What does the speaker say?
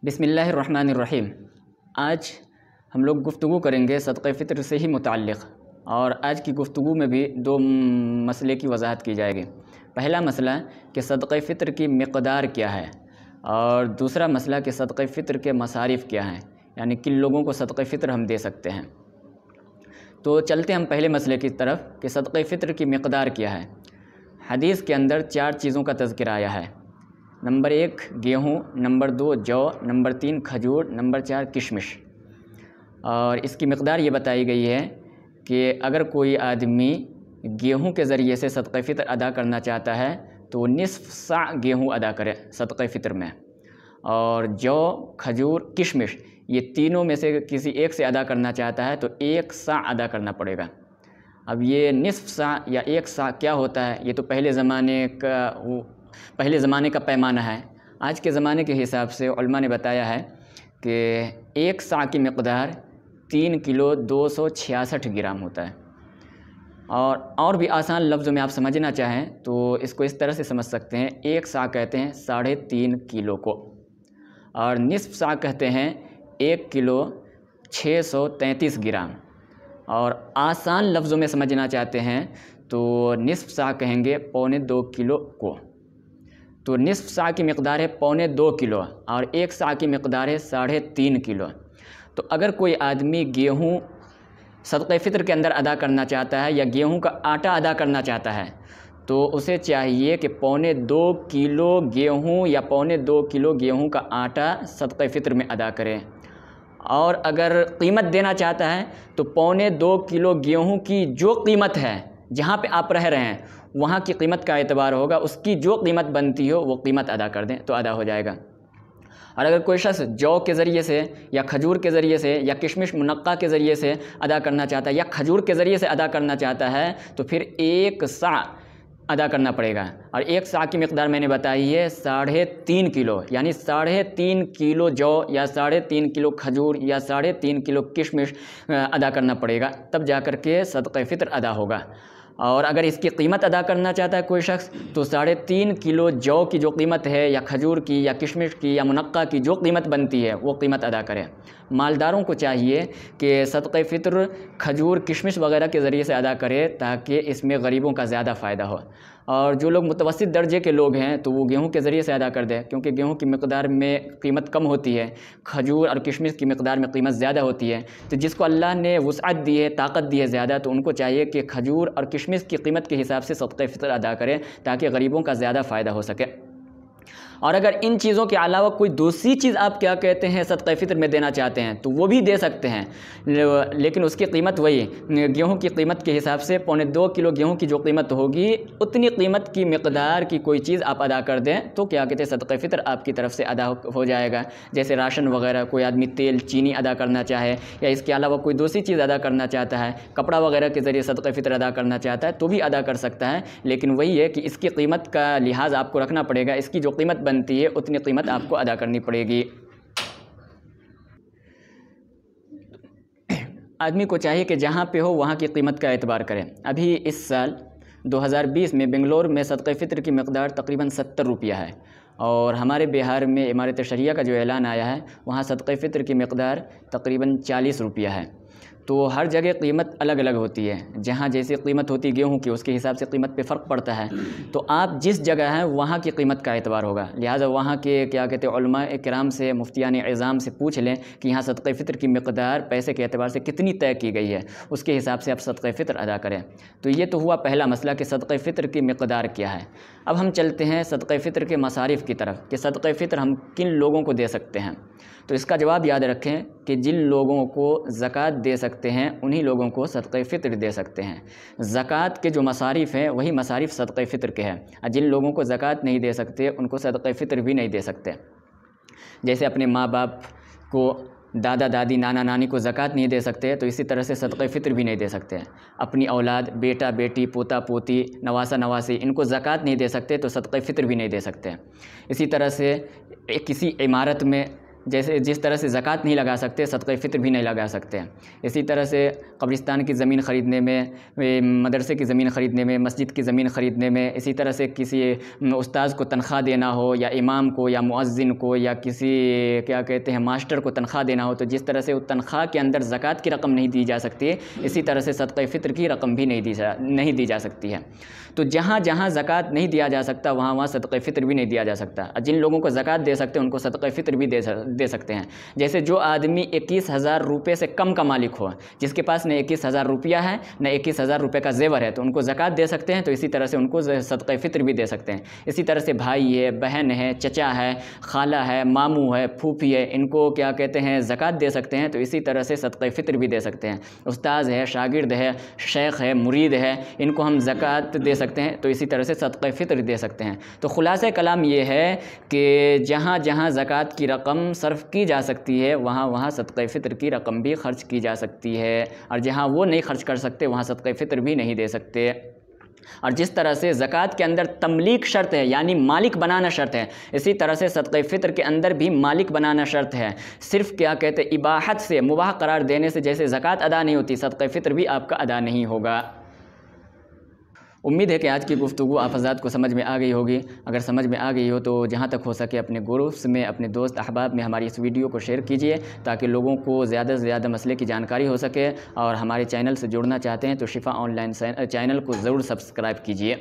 बिस्मिल्लाहिर्रहमानिर्रहीम। आज हम लोग गुफ्तगू करेंगे सदक़े फ़ितर से ही मुताल्लिक़, और आज की गुफ्तगू में भी दो मसले की वजाहत की जाएगी। पहला मसला कि सदक़े फ़ितर की मिक़दार क्या है, और दूसरा मसला कि सदक़े फ़ितर के मसारिफ़ क्या हैं, यानी किन लोगों को सदक़े फ़ितर हम दे सकते हैं। तो चलते हम पहले मसले की तरफ कि सदक़े फ़ितर की मिक़दार क्या है। हदीस के अंदर 4 चीज़ों का तज़किरा आया है। नंबर 1 गेहूँ, नंबर 2 जौ, नंबर 3 खजूर, नंबर 4 किशमिश। और इसकी मिक़दार ये बताई गई है कि अगर कोई आदमी गेहूँ के ज़रिए से सदक़े फ़ितर अदा करना चाहता है तो निस्फ़ सा गेहूँ अदा करे सदक़े फ़ितर में, और जौ, खजूर, किशमिश ये तीनों में से किसी एक से अदा करना चाहता है तो 1 सा अदा करना पड़ेगा। अब ये निस्फ़ सा या 1 सा क्या होता है, ये तो पहले ज़माने का पैमाना है। आज के ज़माने के हिसाब से उलमा ने बताया है कि 1 सा की मिक़दार 3 किलो 266 ग्राम होता है। और भी आसान लफ्ज़ों में आप समझना चाहें तो इसको इस तरह से समझ सकते हैं, 1 सा कहते हैं 3.5 किलो को, और निस्फ़ सा कहते हैं 1 किलो 633 ग्राम। और आसान लफ्ज़ों में समझना चाहते हैं तो निस्फ़ सा कहेंगे 2.25 किलो को। तो निस्फ़ सा की मिक़दार है 2.25 किलो और 1 सा की मिक़दार है 3.5 किलो। तो अगर कोई आदमी गेहूँ सदक़े फ़ितर के अंदर अदा करना चाहता है या गेहूँ का आटा अदा करना चाहता है तो उसे चाहिए कि 2.25 किलो गेहूँ या 2.25 किलो गेहूँ का आटा सदक़े फ़ितर में अदा करें। और अगर कीमत देना चाहता है तो 2.25 किलो गेहूँ की जो कीमत है जहाँ पे आप रह रहे हैं वहाँ की कीमत का एतबार होगा, उसकी जो कीमत बनती हो वो कीमत अदा कर दें तो अदा हो जाएगा। और अगर कोई शख्स जौ के ज़रिए से या खजूर के ज़रिए से या किशमिश मुनक्का के ज़रिए से अदा करना चाहता है या खजूर के ज़रिए से अदा करना चाहता है तो फिर 1 सा अदा करना पड़ेगा। और 1 सा की मिक़दार मैंने बताई है 3.5 किलो, यानी 3.5 किलो जौ या 3.5 किलो खजूर या 3.5 किलो किशमिश अदा करना पड़ेगा, तब जा कर के सदक़े फ़ितर अदा होगा। और अगर इसकी कीमत अदा करना चाहता है कोई शख्स तो 3.5 किलो जौ की जो कीमत है या खजूर की या किशमिश की या मुनक्का की जो कीमत बनती है वो कीमत अदा करें। मालदारों को चाहिए कि सदक़े फ़ितर खजूर, किशमिश वगैरह के ज़रिए से अदा करे ताकि इसमें गरीबों का ज़्यादा फ़ायदा हो। और जो लोग मुतवस्सित दर्जे के लोग हैं तो वो गेहूँ के ज़रिए से अदा कर दें, क्योंकि गेहूँ की मिक़दार में कीमत कम होती है, खजूर और किशमिश की मिक़दार में कीमत ज़्यादा होती है। तो जिसको अल्लाह ने वुसअत दी है, ताकत दी है ज़्यादा, तो उनको चाहिए कि खजूर और किशमिश की कीमत के हिसाब से सदक़े फ़ितर अदा करें ताकि गरीबों का ज़्यादा फ़ायदा हो सके। और अगर इन चीज़ों के अलावा कोई दूसरी चीज़ आप क्या कहते हैं सदक़े फ़ितर में देना चाहते हैं तो वो भी दे सकते हैं, लेकिन उसकी कीमत वही गेहूँ की कीमत के हिसाब से 2.25 किलो गेहूँ की जो कीमत होगी उतनी कीमत की मिक़दार की कोई चीज़ आप अदा कर दें तो क्या कहते हैं सदक़े फ़ितर आपकी तरफ से अदा हो जाएगा। जैसे राशन वगैरह, कोई आदमी तेल चीनी अदा करना चाहे या इसके अलावा कोई दूसरी चीज़ अदा करना चाहता है, कपड़ा वगैरह के ज़रिए सदक़े फ़ितर अदा करना चाहता है तो भी अदा कर सकता है। लेकिन वही है कि इसकी कीमत का लिहाज आपको रखना पड़ेगा, इसकी जो कीमत बनती है उतनी कीमत आपको अदा करनी पड़ेगी। आदमी को चाहिए कि जहाँ पे हो वहाँ की कीमत का एतबार करें। अभी इस साल 2020 में बेंगलोर में सदक़े फ़ितर की मिक़दार तकरीबन 70 रुपया है, और हमारे बिहार में इमारत शरिया का जो ऐलान आया है वहाँ सदक़े फ़ितर की मिक़दार तकरीबन 40 रुपया है। तो हर जगह कीमत अलग अलग होती है, जहाँ जैसी कीमत होती है गेहूँ की उसके हिसाब से कीमत पे फ़र्क पड़ता है। तो आप जिस जगह हैं वहाँ की कीमत का एतबार होगा, लिहाजा वहाँ के क्या कहते हैं उलमा किराम से, मुफ्तियान इज़ाम से पूछ लें कि यहाँ सदक़े फ़ितर की मिक़दार पैसे के एतबार से कितनी तय की गई है, उसके हिसाब से आप सदक़े फ़ितर अदा करें। तो ये तो हुआ पहला मसला कि सदक़े फ़ितर की मिक़दार क्या है। अब हम चलते हैं सदक़े फ़ितर के मसारिफ़ की तरफ कि सदक़े फ़ितर हम किन लोगों को दे सकते हैं। तो इसका जवाब याद रखें कि जिन लोगों को ज़कात दे सकते हैं उन्हीं लोगों को सदक़े फ़ितर दे सकते हैं। ज़कात के जो मसारिफ़ हैं वही मसारिफ़ सदक़े फ़ितर के हैं, और जिन लोगों को ज़कात नहीं दे सकते उनको सदक़े फ़ितर भी नहीं दे सकते। जैसे अपने माँ बाप को, दादा दादी, नाना नानी को ज़कात नहीं दे सकते तो इसी तरह से सदक़े फ़ितर भी नहीं दे सकते हैं। अपनी औलाद, बेटा बेटी, पोता पोती, नवासा नवासी, इनको ज़कात नहीं दे सकते तो सदक़े फ़ितर भी नहीं दे सकते। इसी तरह से किसी इमारत में जैसे जिस तरह से ज़कात नहीं लगा सकते, सदक़े फ़ित्र भी नहीं लगा सकते। इसी तरह से कब्रिस्तान की ज़मीन ख़रीदने में, मदरसे की ज़मीन ख़रीदने में, मस्जिद की ज़मीन ख़रीदने में, इसी तरह से किसी उस्ताद को तनख्वाह देना हो, या इमाम को, या मुअज़्ज़िन को, या किसी क्या कहते हैं मास्टर को तनख्वाह देना हो, तो जिस तरह से उस तनख्वाह के अंदर ज़कात की रकम नहीं दी जा सकती है, इसी तरह से सदक़े फ़ित्र की रकम भी नहीं दी जा सकती है। तो जहाँ जहाँ ज़कात नहीं दिया जा सकता वहाँ वहाँ सदक़े फ़ित्र भी नहीं दिया जा सकता। जिन लोगों को ज़कात दे सकते हैं उनको सदक़े फ़ित्र भी दे सकते हैं। जैसे जो आदमी 21,000 रुपये से कम का मालिक हो, जिसके पास न 21,000 रुपया है न 21,000 रुपये का ज़ेवर है, तो उनको ज़कात दे सकते हैं। तो इसी तरह से उनको सदक़े फ़ित्र भी दे सकते हैं। इसी तरह से भाई है, बहन है, चचा है, खाला है, मामू है, फूफी है, इनको क्या कहते हैं ज़कात दे सकते हैं। तो इसी तरह से सदक़े फ़ित्र भी दे सकते हैं। उस्ताद है, शागिर्द है, शेख है, मुरीद है, इनको हम ज़कात दे सकते हैं। तो इसी तरह से सदक़े फ़ित्र दे सकते हैं। तो ख़ुलासा कलाम ये है कि जहाँ जहाँ ज़कात की रकम सर्फ़ की जा सकती है वहाँ वहाँ सदक़े फ़ित्र की रकम भी ख़र्च की जा सकती है, और जहाँ वो नहीं ख़र्च कर सकते वहाँ सदक़े फ़ित्र भी नहीं दे सकते। और जिस तरह से ज़कात के अंदर तमलीक शर्त है, यानी मालिक बनाना शर्त है, इसी तरह से सदक़े फ़ित्र के अंदर भी मालिक बनाना शर्त है। सिर्फ़ क्या कहते हैं इबाहत से, मुबाह करार देने से जैसे ज़कात अदा नहीं होती, सदक़े फ़ित्र भी आपका अदा नहीं होगा। उम्मीद है कि आज की गुफ्तगू आप हज़रात को समझ में आ गई होगी। अगर समझ में आ गई हो तो जहाँ तक हो सके अपने ग्रुप्स में, अपने दोस्त अहबाब में हमारी इस वीडियो को शेयर कीजिए, ताकि लोगों को ज़्यादा से ज़्यादा मसले की जानकारी हो सके। और हमारे चैनल से जुड़ना चाहते हैं तो शिफ़ा ऑनलाइन चैनल को ज़रूर सब्सक्राइब कीजिए।